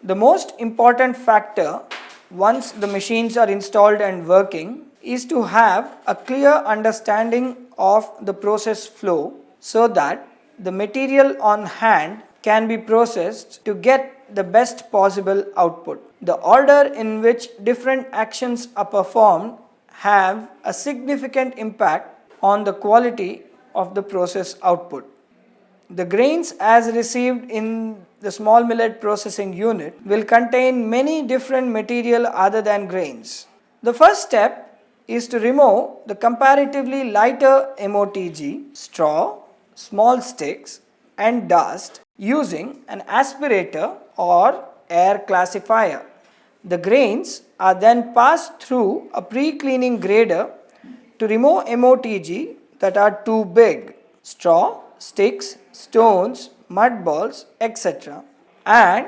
The most important factor once the machines are installed and working is to have a clear understanding of the process flow so that the material on hand can be processed to get the best possible output. The order in which different actions are performed have a significant impact on the quality of the process output. The grains as received in the small millet processing unit will contain many different material other than grains. The first step is to remove the comparatively lighter MOTG, straw, small sticks and dust using an aspirator or air classifier. The grains are then passed through a pre-cleaning grader to remove MOTG that are too big, straw, sticks, stones, mud balls, etc. and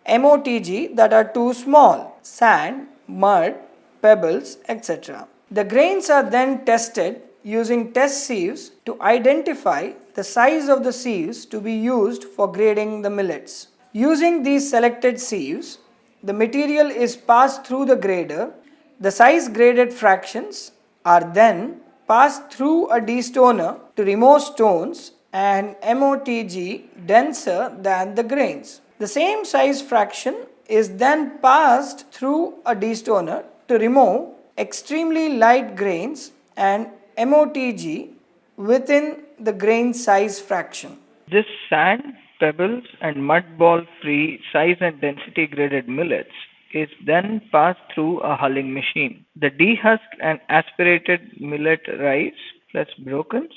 MOTG that are too small, sand, mud, pebbles, etc. The grains are then tested using test sieves to identify the size of the sieves to be used for grading the millets. Using these selected sieves, the material is passed through the grader. The size graded fractions are then passed through a destoner to remove stones and MOTG denser than the grains. The same size fraction is then passed through a destoner to remove extremely light grains and MOTG within the grain size fraction. This sand, pebbles, and mud ball free size and density graded millets is then passed through a hulling machine. The dehusked and aspirated millet rice plus brokens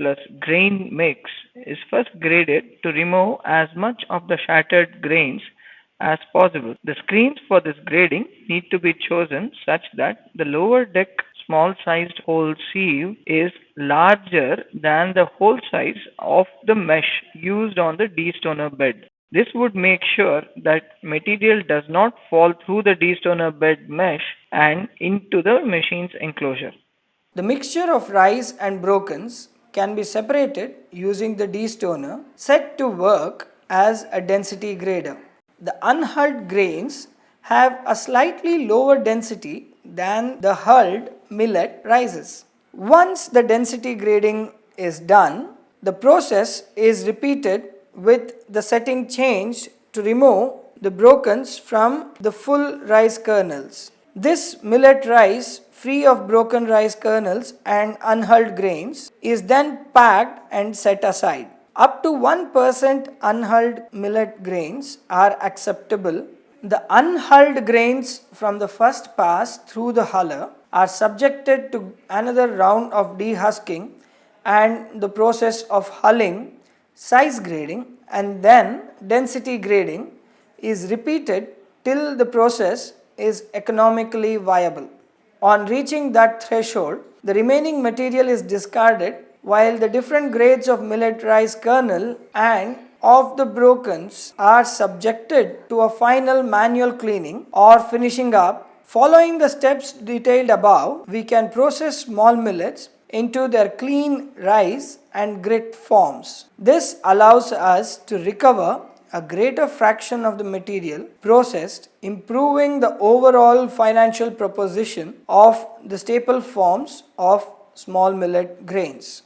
plus grain mix is first graded to remove as much of the shattered grains as possible. The screens for this grading need to be chosen such that the lower deck small sized hole sieve is larger than the hole size of the mesh used on the destoner bed. This would make sure that material does not fall through the destoner bed mesh and into the machine's enclosure. The mixture of rice and brokens can be separated using the destoner set to work as a density grader. The unhulled grains have a slightly lower density than the hulled millet rices. Once the density grading is done, the process is repeated with the setting changed to remove the brokens from the full rice kernels. This millet rice, free of broken rice kernels and unhulled grains, is then packed and set aside. Up to 1% unhulled millet grains are acceptable. The unhulled grains from the first pass through the huller are subjected to another round of dehusking and the process of hulling, size grading and then density grading is repeated till the process is economically viable. On reaching that threshold, the remaining material is discarded while the different grades of millet rice kernel and of the brokens are subjected to a final manual cleaning or finishing up. Following the steps detailed above, we can process small millets into their clean rice and grit forms. This allows us to recover a greater fraction of the material processed, improving the overall financial proposition of the staple forms of small millet grains.